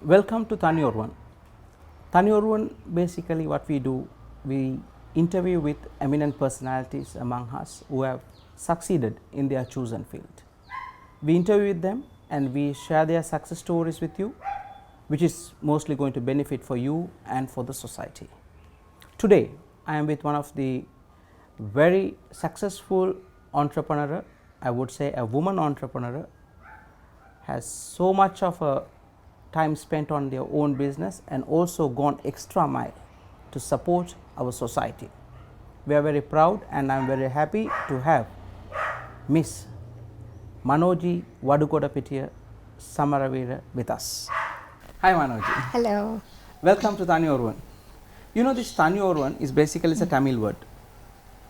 Welcome to Thani Oruvan. Thani Oruvan, basically what we do, we interview with eminent personalities among us who have succeeded in their chosen field. We interview with them and we share their success stories with you, which is mostly going to benefit for you and for the society. Today, I am with one of the very successful entrepreneur, I would say a woman entrepreneur, has so much of a time spent on their own business and also gone extra mile to support our society. We are very proud and I am very happy to have Miss Manoji Vadukodapitiya Samaravira with us. Hi Manoji. Hello. Welcome to Thani Oruvan. You know, this Thani Oruvan is basically a Tamil word.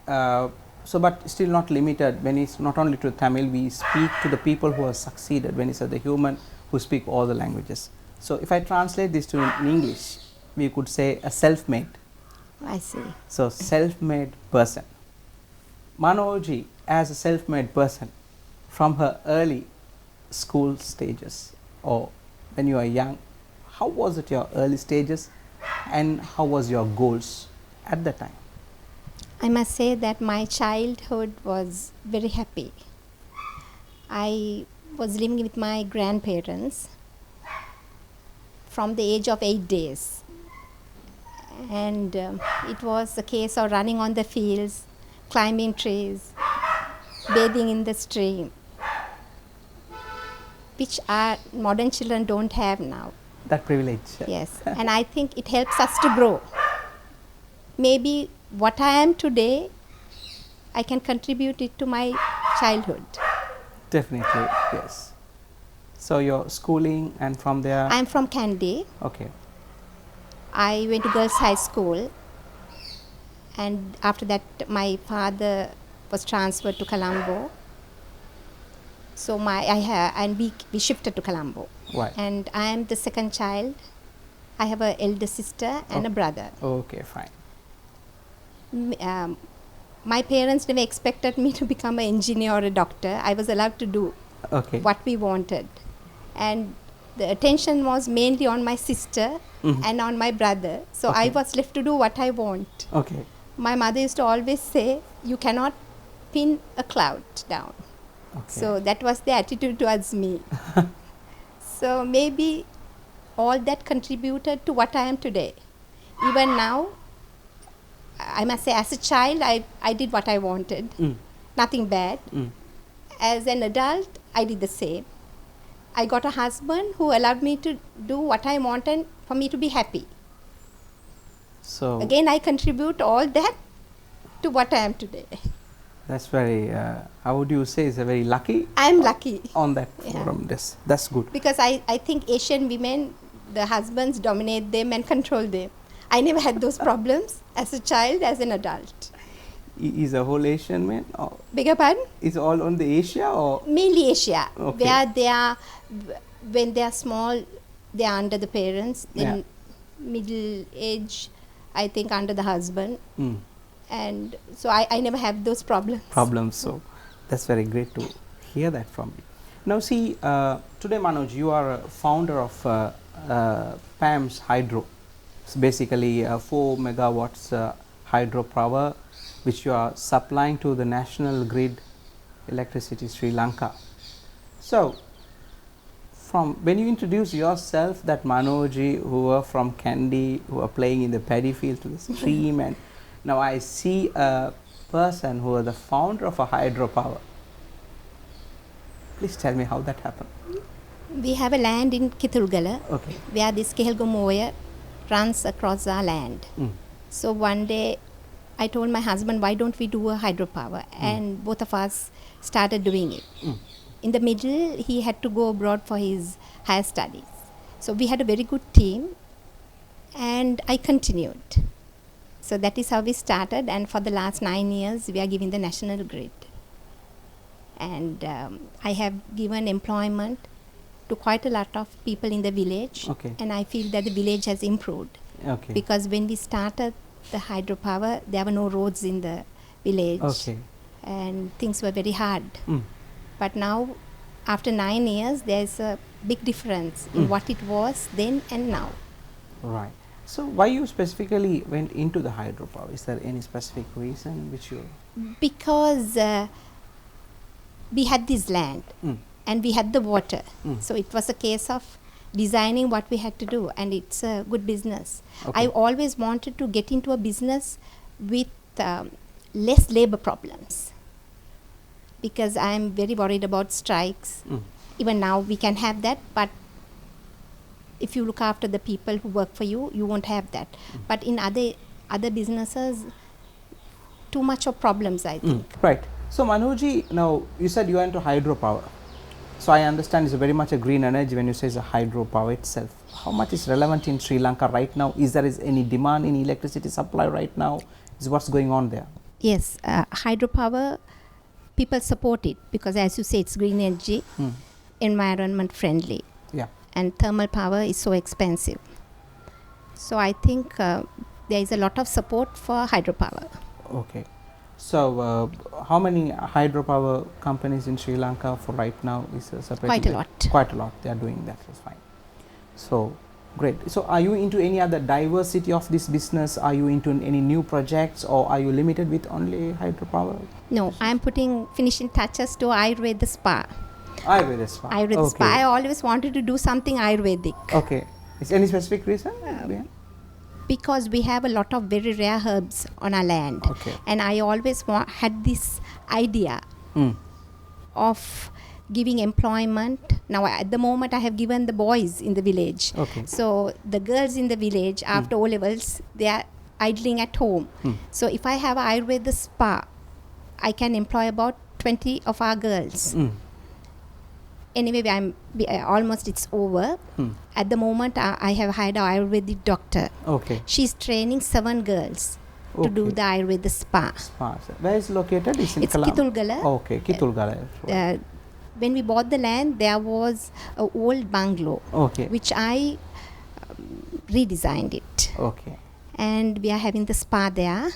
But still not limited. When it's not only to Tamil, we speak to the people who have succeeded. When it's the human who speak all the languages. So if I translate this to in English, we could say a self-made. I see. So self-made person. Manoji, as a self-made person, from her early school stages or when you are young, how was it your early stages and how was your goals at that time? I must say that my childhood was very happy. I was living with my grandparents from the age of 8 days. And it was a case of running on the fields, climbing trees, bathing in the stream, which our modern children don't have now. That privilege. Yes, and I think it helps us to grow. Maybe what I am today, I can contribute it to my childhood. Definitely, yes. So your schooling and from there? I am from Kandy. Okay. I went to girls' high school, and after that my father was transferred to Colombo. So we shifted to Colombo. Right. And I am the second child. I have an elder sister and a brother. Okay, fine. My parents never expected me to become an engineer or a doctor. I was allowed to do what we wanted. And the attention was mainly on my sister and on my brother. So I was left to do what I want. Okay. My mother used to always say, you cannot pin a cloud down. Okay. So that was the attitude towards me. So maybe all that contributed to what I am today. Even now, I must say, as a child, I did what I wanted. Nothing bad. As an adult, I did the same. I got a husband who allowed me to do what I wanted for me to be happy. So again, I contribute all that to what I am today. That's very, how would you say, is a very lucky? I am lucky. On that forum, that's good. Because I think Asian women, the husbands dominate them and control them. I never had those problems as a child, as an adult. Is a whole Asian man? Or Beg your pardon? Is all on the Asia or? Mainly Asia. Okay. Where they are, when they are small, they are under the parents. Then middle age, I think under the husband. And so I never have those problems. So that's very great to hear that from you. Now see, today Manoj, you are a founder of PAMS Hydro. It's basically 4 megawatts hydropower which you are supplying to the national grid electricity Sri Lanka. So from when you introduce yourself, that Manoji who are from Kandy, who are playing in the paddy field to the stream, and now I see a person who is the founder of a hydropower. Please tell me how that happened. We have a land in Kitulgala where this Kehelgomoya runs across our land. So one day I told my husband, why don't we do a hydropower? And both of us started doing it. In the middle, he had to go abroad for his higher studies. So we had a very good team and I continued. So that is how we started, and for the last 9 years we are giving the national grid. And I have given employment to quite a lot of people in the village, and I feel that the village has improved. Because when we started the hydropower, there were no roads in the village, and things were very hard. But now after 9 years, there's a big difference in what it was then and now. Right. So why you specifically went into the hydropower? Is there any specific reason which you? Because we had this land and we had the water. So it was a case of designing what we had to do, and it's a good business. Okay. I always wanted to get into a business with less labor problems, because I'm very worried about strikes. Even now we can have that, but if you look after the people who work for you, you won't have that. But in other businesses, too much of problems, I think. Right. So Manoji, now you said you are into hydropower. So I understand it's very much a green energy when you say it's a hydropower itself. How much is relevant in Sri Lanka right now? Is there any demand in electricity supply right now? Is what's going on there? Yes, hydropower, people support it because, as you say, it's green energy, environment friendly. Yeah. And thermal power is so expensive. So I think there is a lot of support for hydropower. Okay. So how many hydropower companies in Sri Lanka for right now is separated? Quite a lot. Quite a lot. They are doing that. That's fine. So great. So are you into any other diversity of this business? Are you into any new projects, or are you limited with only hydropower? No, I'm putting finishing touches to Ayurveda spa. Ayurveda spa. Ayurveda spa. I always wanted to do something Ayurvedic. Okay. Is any specific reason? Because we have a lot of very rare herbs on our land. Okay. And I always had this idea of giving employment. Now at the moment I have given the boys in the village. Okay. So the girls in the village after O-levels, they are idling at home. So if I have Ayurveda spa, I can employ about 20 of our girls. Anyway, almost it's over. At the moment, I have hired an Ayurvedic doctor. Okay. She's training 7 girls to do the Ayurveda spa. Where is it located? It's Kitulgala. Okay, Kitulgala. When we bought the land, there was an old bungalow, which I redesigned it. Okay. And we are having the spa there,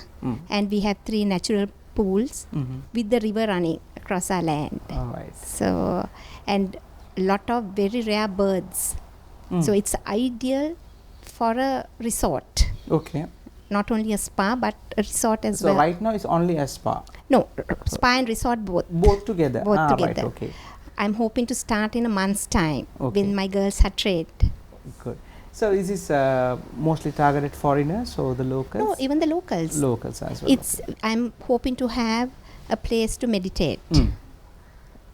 and we have 3 natural pools with the river running across our land. All right. So, and a lot of very rare birds. So it's ideal for a resort. Okay. Not only a spa, but a resort as well. So right now it's only a spa? No, spa and resort both. Both together? Both together. Right, okay. I'm hoping to start in a month's time when my girls are trained. Good. So is this mostly targeted foreigners or the locals? No, even the locals. Locals as well. I'm hoping to have a place to meditate.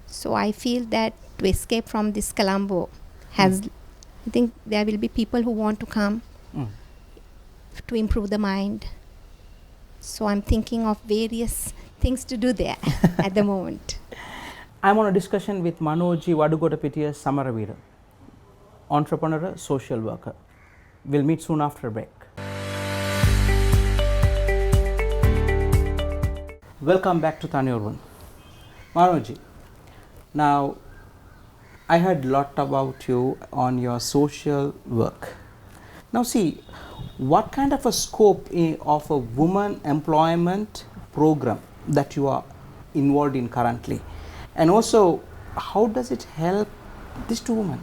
So I feel that to escape from this Colombo I think there will be people who want to come to improve the mind. So I'm thinking of various things to do there at the moment. I'm on a discussion with Manoji Vadugotapitiya Samaravira, entrepreneur, social worker. We'll meet soon after a break. Welcome back to Thani Oruvan. Manoji, now I heard a lot about you on your social work. Now see, what kind of a scope of a woman employment program that you are involved in currently, and also how does it help these 2 women?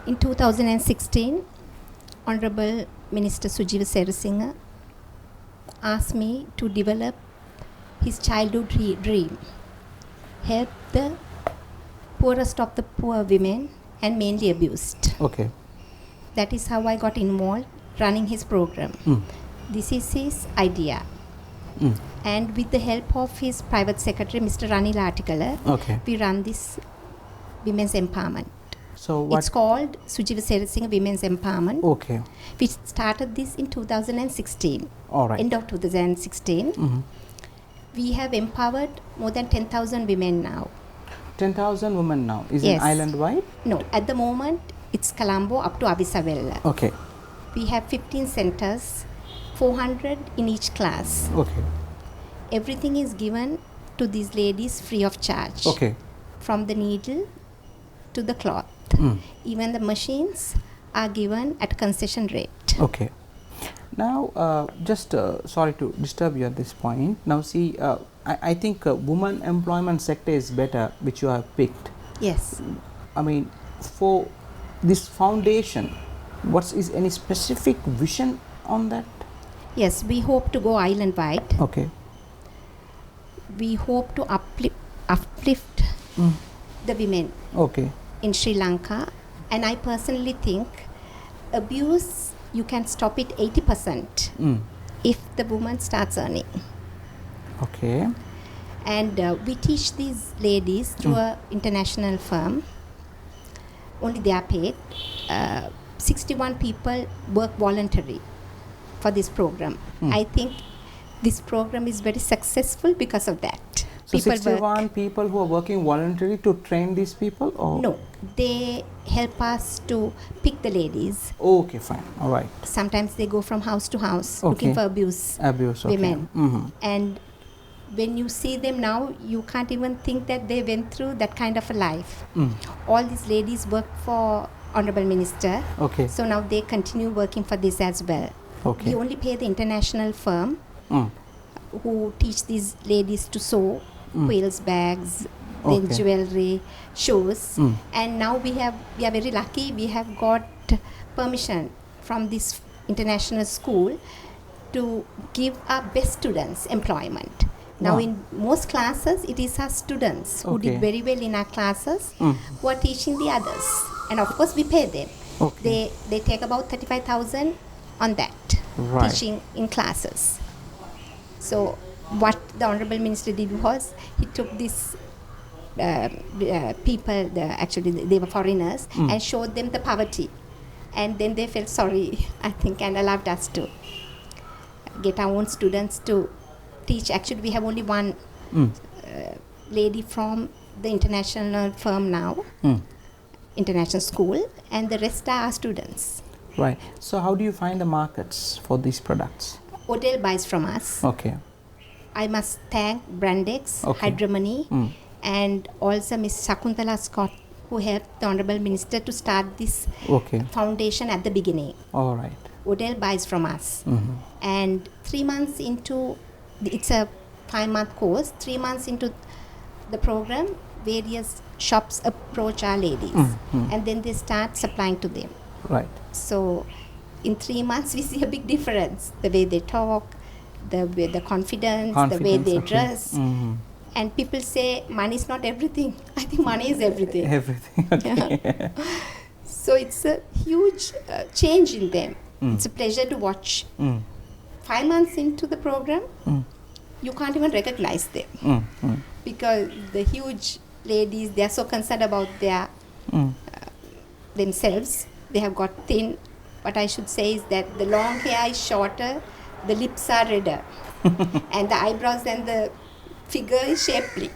In 2016, Honorable Minister Sujiva Serasinga asked me to develop his childhood dream, help the poorest of the poor women and mainly abused. Okay. That is how I got involved running his program. This is his idea. And with the help of his private secretary, Mr. Ranil Artikala, we run this women's empowerment. So what? It's called Sujiva Serasinga Women's Empowerment. Okay. We started this in 2016. All right. End of 2016. We have empowered more than 10,000 women now. 10,000 women now. Is it island-wide? No. At the moment, it's Colombo up to Abisavella. Okay. We have 15 centers, 400 in each class. Okay. Everything is given to these ladies free of charge. Okay. From the needle to the cloth. Even the machines are given at concession rate. Okay. Now, just sorry to disturb you at this point. Now, see, I think women employment sector is better, which you have picked. Yes. I mean, for this foundation, what is any specific vision on that? Yes, we hope to go island wide. Okay. We hope to uplift the women Okay. in Sri Lanka, and I personally think abuse, you can stop it 80% if the woman starts earning. Okay. And we teach these ladies through an international firm. Only they are paid. 61 people work voluntary for this program. I think this program is very successful because of that. So 61 people who are working voluntarily to train these people? Or? No, they help us to pick the ladies. Okay, fine. All right. Sometimes they go from house to house looking for abuse women. And when you see them now, you can't even think that they went through that kind of a life. All these ladies work for Honorable Minister. Okay. So now they continue working for this as well. Okay. We only pay the international firm who teach these ladies to sew quills, bags, then jewelry, shoes. And now we are very lucky. We have got permission from this international school to give our best students employment. Now in most classes, it is our students who did very well in our classes who are teaching the others. And of course, we pay them. Okay. They take about 35,000 on that, teaching in classes. So what the Honorable Minister did was, he took these people, actually they were foreigners, and showed them the poverty. And then they felt sorry, I think, and allowed us to get our own students to teach. Actually, we have only one lady from the international firm now, international school, and the rest are our students. Right. So how do you find the markets for these products? Odell buys from us. Okay. I must thank Brandex, Hydromoney, and also Ms. Shakuntala Scott, who helped the Honorable Minister to start this foundation at the beginning. All right. Odell buys from us. And 3 months into, it's a 5-month course, 3 months into the program, various shops approach our ladies. And then they start supplying to them. Right. So in 3 months, we see a big difference. The way they talk, the confidence, the way they dress. And people say money is not everything. I think money is everything. Everything. Okay. So it's a huge change in them. It's a pleasure to watch. 5 months into the program, you can't even recognize them. Because the huge ladies, they are so concerned about their themselves. They have got thin. What I should say is that the long hair is shorter, the lips are redder, and the eyebrows and the figure is shapely.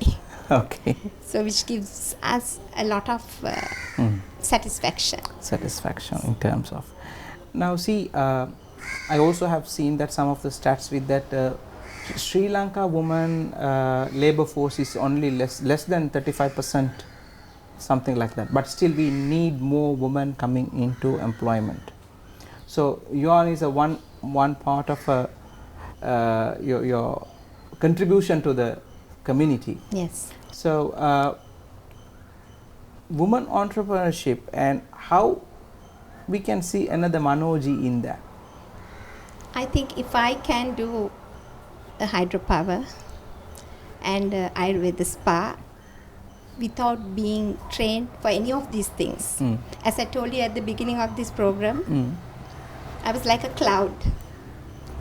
Okay. So which gives us a lot of satisfaction. Satisfaction in terms of. Now see, I also have seen that some of the stats with that Sri Lanka woman labor force is only less than 35%, something like that. But still we need more women coming into employment. So yon is a one part of your contribution to the community. Yes. So women entrepreneurship, and how we can see another Manoji in that. I think if I can do a hydropower and Ayurveda spa without being trained for any of these things, as I told you at the beginning of this program, I was like a cloud.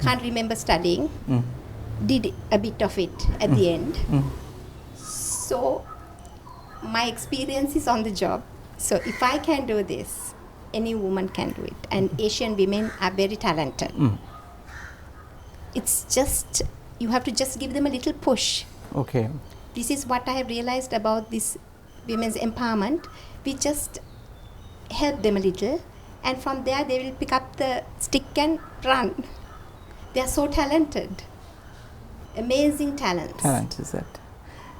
Can't remember studying. Did a bit of it at the end. So my experience is on the job. So if I can do this, any woman can do it. And Asian women are very talented. It's just, you have to just give them a little push. Okay. This is what I have realized about this women's empowerment. We just help them a little, and from there they will pick up the stick and run. They are so talented. Amazing talents. Talent is that.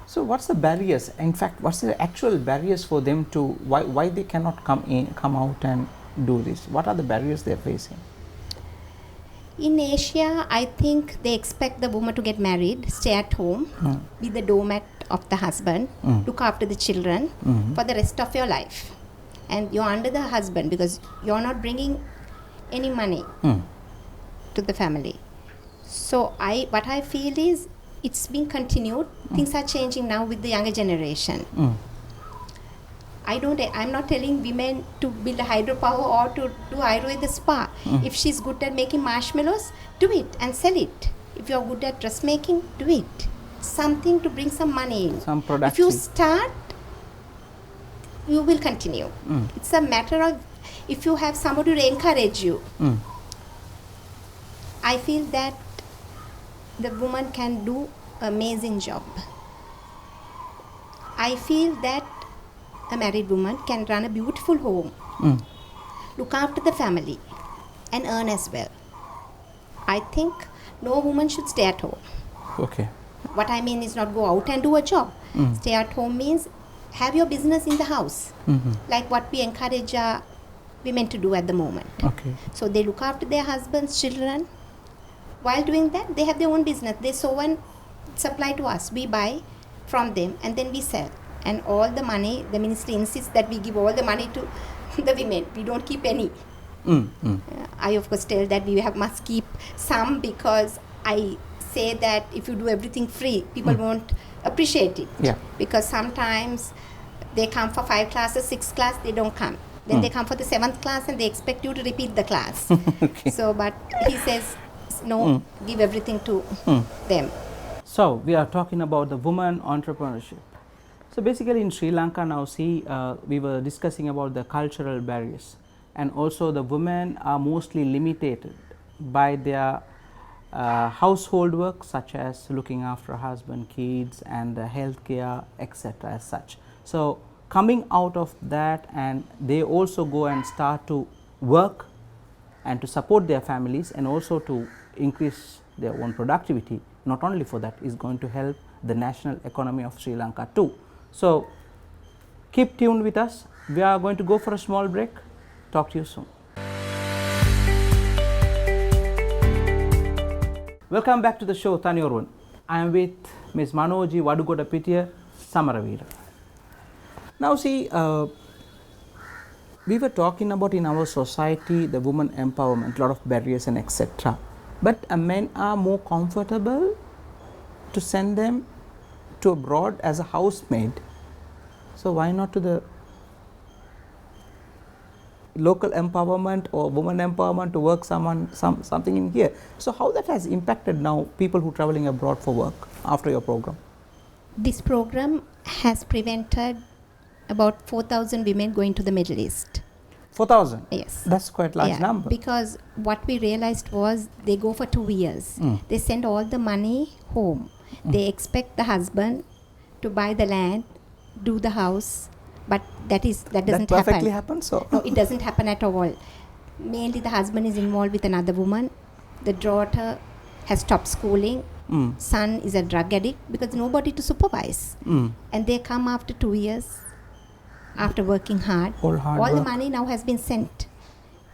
So what's the barriers? In fact, what's the actual barriers for them to, why they cannot come out and do this? What are the barriers they're facing? In Asia, I think they expect the woman to get married, stay at home, be the doormat of the husband, look after the children for the rest of your life. And you're under the husband because you're not bringing any money to the family. So what I feel is it's being continued. Things are changing now with the younger generation. I'm not telling women to build a hydropower or to do Ayurveda spa. If she's good at making marshmallows, do it and sell it. If you're good at dressmaking, do it. Something to bring some money in. Some production. If you start, you will continue. It's a matter of if you have somebody to encourage you. I feel that the woman can do an amazing job. I feel that a married woman can run a beautiful home, look after the family, and earn as well. I think no woman should stay at home. Okay. What I mean is not go out and do a job. Stay at home means have your business in the house, like what we encourage our women to do at the moment. Okay. So they look after their husbands, children. While doing that, they have their own business. They sew and supply to us. We buy from them and then we sell. And all the money, the ministry insists that we give all the money to the women. We don't keep any. I of course tell that we must keep some because I say that if you do everything free, people won't appreciate it. Yeah. Because sometimes they come for 5 classes, 6 class, they don't come. Then they come for the 7th class and they expect you to repeat the class. Okay. So, but he says, no, give everything to them. So we are talking about the woman entrepreneurship. So basically in Sri Lanka now, we were discussing about the cultural barriers, and also the women are mostly limited by their household work, such as looking after husband, kids, and the healthcare, etc. as such. So coming out of that, and they also go and start to work and to support their families and also to increase their own productivity. Not only for that, is going to help the national economy of Sri Lanka too. So keep tuned with us. We are going to go for a small break. Talk to you soon. Welcome back to the show, Thani Oruvan. I am with Ms. Manoji Vadugoda Pittiya Samaravira. Now we were talking about in our society the woman empowerment, a lot of barriers and etc. But men are more comfortable to send them to abroad as a housemaid. So why not to the local empowerment or woman empowerment to work something in here? So how that has impacted now people who are traveling abroad for work after your program? This program has prevented about 4,000 women going to the Middle East. 4,000? Yes. That's quite large number. Because what we realized was they go for 2 years. They send all the money home. They expect the husband to buy the land, do the house, but that doesn't perfectly happen. happens? So No, it doesn't happen at all. Mainly the husband is involved with another woman. The daughter has stopped schooling. Son is a drug addict because nobody to supervise. And they come after 2 years, after working hard. All the money now has been sent.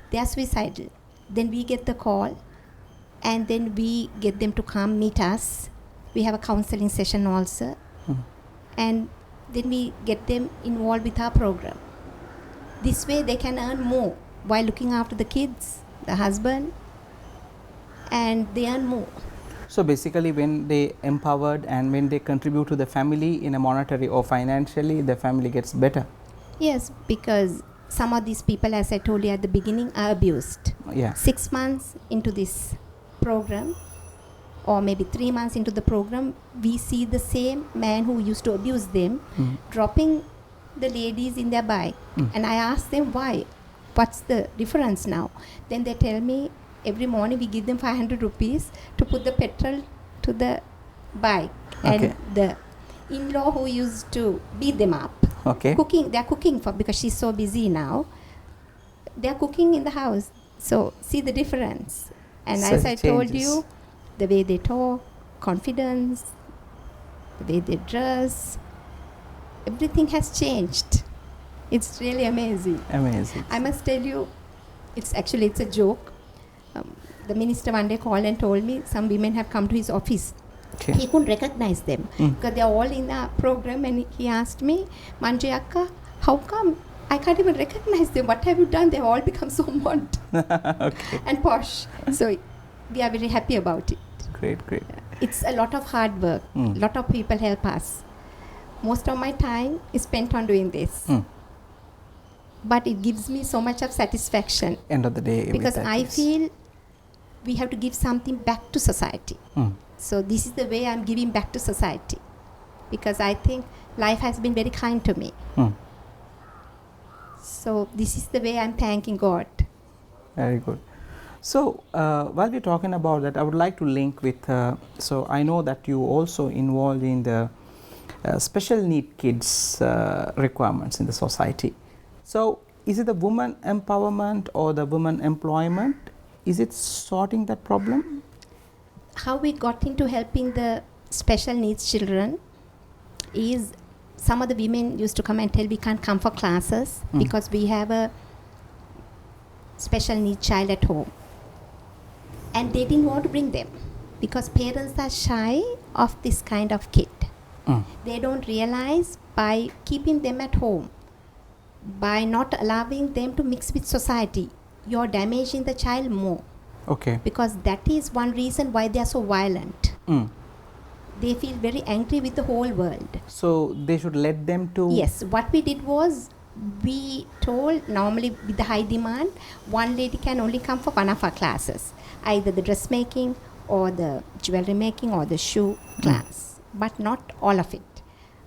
They are suicidal. Then we get the call and then we get them to come meet us. We have a counseling session also. And then we get them involved with our program. This way they can earn more while looking after the kids, the husband, and they earn more. So basically when they empowered and when they contribute to the family in a monetary or financially, the family gets better. Yes, because some of these people, as I told you at the beginning, are abused. Yeah. 6 months into this program, or maybe 3 months into the program, we see the same man who used to abuse them dropping the ladies in their bike. And I ask them why, what's the difference now? Then they tell me every morning we give them 500 rupees to put the petrol to the bike. And the in-law who used to beat them up, they're cooking for, because she's so busy now, they're cooking in the house. So see the difference. And as I told you, the way they talk, confidence, the way they dress, everything has changed. It's really amazing. Amazing. I must tell you, it's a joke. the minister one day called and told me some women have come to his office. Okay. He couldn't recognize them because they're all in a program, and he asked me, Manji Akka, how come I can't even recognize them? What have you done? They've all become so modern and posh. So we are very happy about it. Great. It's a lot of hard work. A lot of people help us. Most of my time is spent on doing this. But it gives me so much of satisfaction. End of the day. Because I feel we have to give something back to society. So this is the way I'm giving back to society. Because I think life has been very kind to me. So this is the way I'm thanking God. Very good. So while we're talking about that, I would like to link with, so I know that you also involved in the special need kids requirements in the society. So is it the woman empowerment or the women employment? Is it sorting that problem? How we got into helping the special needs children is some of the women used to come and tell we can't come for classes because we have a special needs child at home. And they didn't want to bring them because parents are shy of this kind of kid. They don't realize by keeping them at home, by not allowing them to mix with society, you're damaging the child more. Okay. Because that is one reason why they are so violent. They feel very angry with the whole world. So they should let them to... Yes. What we did was, we told normally with the high demand, one lady can only come for one of our classes. Either the dressmaking or the jewelry making or the shoe class. But not all of it.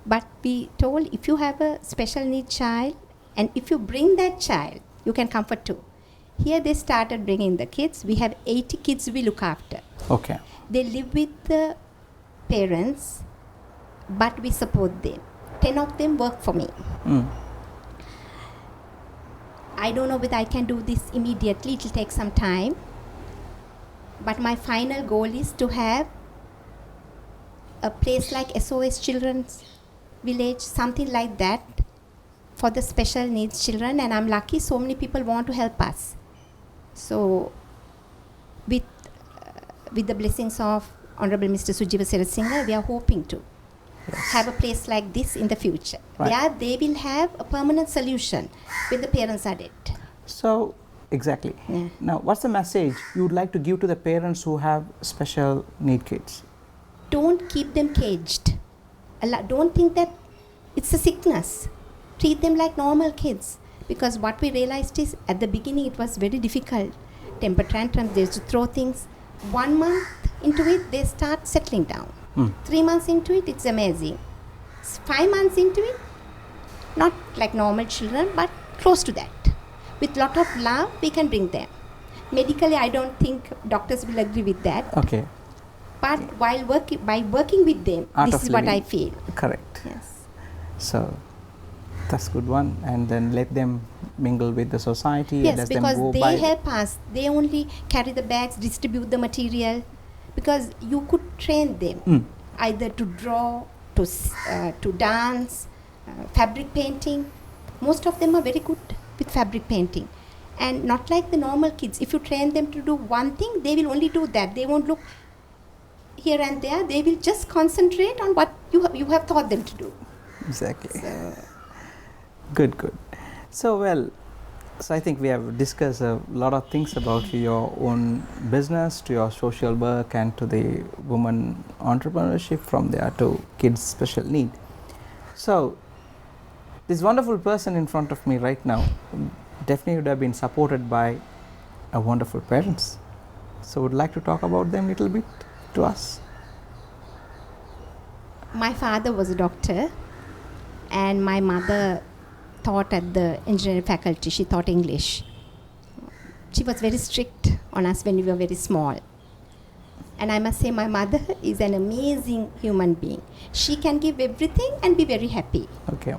But we told if you have a special need child and if you bring that child, you can come for 2. Here they started bringing the kids. We have 80 kids we look after. Okay. They live with the parents, but we support them. 10 of them work for me. I don't know whether I can do this immediately. It will take some time. But my final goal is to have a place like SOS Children's Village, something like that for the special needs children. And I'm lucky so many people want to help us. So with the blessings of Honorable Mr. Sujiva Sirasinghe, we are hoping to have a place like this in the future. Right. They will have a permanent solution when the parents are dead. So, exactly. Yeah. Now, what's the message you would like to give to the parents who have special need kids? Don't keep them caged. Don't think that it's a sickness. Treat them like normal kids. Because what we realized is, at the beginning it was very difficult. Temper tantrums, they used to throw things. 1 month into it, they start settling down. 3 months into it, it's amazing. 5 months into it, not like normal children, but close to that. With lot of love, we can bring them. Medically, I don't think doctors will agree with that. Okay. But while by working with them, this is what I feel. Correct. Yes. So that's good one. And then let them mingle with the society. Yes, and because them go they help us. They only carry the bags, distribute the material. Because you could train them either to draw, to dance, fabric painting. Most of them are very good with fabric painting. And not like the normal kids. If you train them to do one thing, they will only do that. They won't look here and there. They will just concentrate on what you have taught them to do. Exactly. So. Good. So, so I think we have discussed a lot of things about your own business, to your social work, and to the woman entrepreneurship, from there to kids special need. So this wonderful person in front of me right now definitely would have been supported by a wonderful parents. So would like to talk about them a little bit to us? My father was a doctor and my mother taught at the engineering faculty. She taught English. She was very strict on us when we were very small. And I must say my mother is an amazing human being. She can give everything and be very happy. Okay.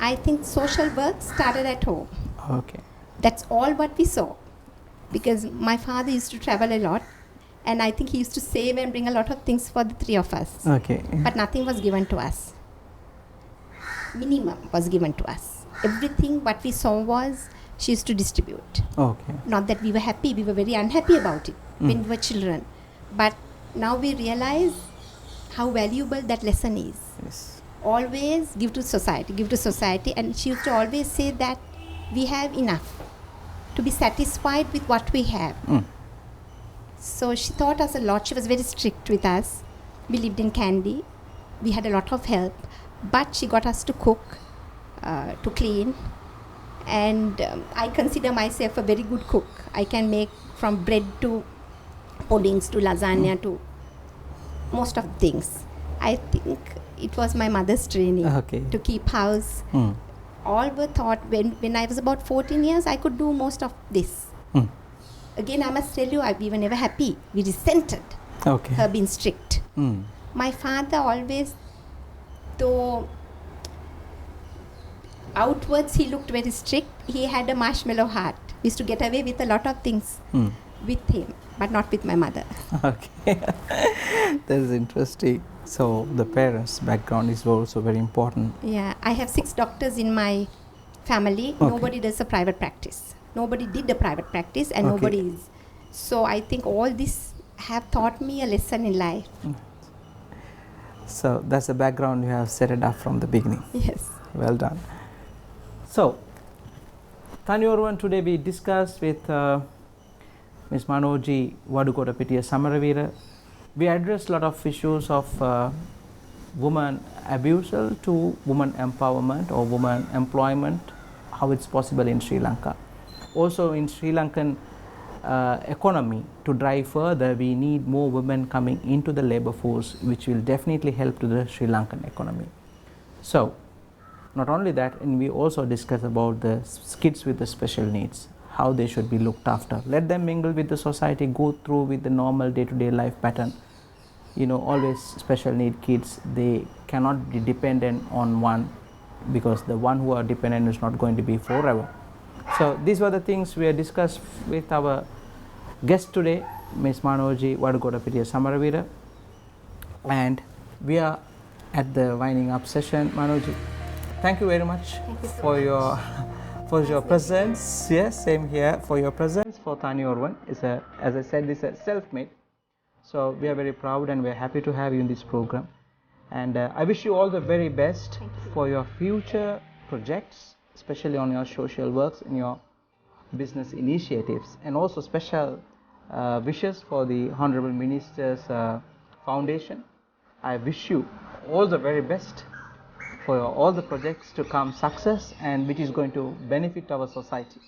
I think social work started at home. Okay. That's all what we saw. Because my father used to travel a lot. And I think he used to save and bring a lot of things for the 3 of us. Okay. But nothing was given to us. Minimum was given to us. Everything what we saw was she used to distribute. Okay. Not that we were happy, we were very unhappy about it when we were children. But now we realize how valuable that lesson is. Yes. Always give to society. And she used to always say that we have enough to be satisfied with what we have. So she taught us a lot. She was very strict with us. We lived in Kandy. We had a lot of help. But she got us to cook, to clean. And I consider myself a very good cook. I can make from bread to puddings to lasagna to most of things. I think it was my mother's training to keep house. All were taught when I was about 14 years, I could do most of this. Again, I must tell you, we were never happy. We resented her being strict. My father always, though outwards he looked very strict, he had a marshmallow heart. We used to get away with a lot of things with him, but not with my mother. Okay. That is interesting. So the parents' background is also very important. Yeah, I have 6 doctors in my family. Nobody does a private practice. Nobody did a private practice, and nobody is. So I think all this have taught me a lesson in life. So that's the background you have set it up from the beginning. Yes. Well done. So, Thani Oruvan, today we discussed with Ms. Manoji Wadukotapitiya Samaravira. We addressed a lot of issues of woman abusal to woman empowerment or woman employment, how it's possible in Sri Lanka. Also in Sri Lankan economy, to drive further, we need more women coming into the labor force, which will definitely help to the Sri Lankan economy. So, not only that, and we also discuss about the kids with the special needs, how they should be looked after. Let them mingle with the society, go through with the normal day-to-day life pattern. You know, always special need kids, they cannot be dependent on one, because the one who are dependent is not going to be forever. So these were the things we have discussed with our guest today, Ms. Manoji Wadukotapitiya Samaravira, and we are at the winding up session. Manoji, thank you very much for your presence. Yes, same here, for your presence. For Thani Oruvan, as I said, this is self-made. So we are very proud and we are happy to have you in this program. And I wish you all the very best for your future projects, especially on your social works and your business initiatives, and also special wishes for the Honorable Minister's Foundation. I wish you all the very best for all the projects to come success, and which is going to benefit our society.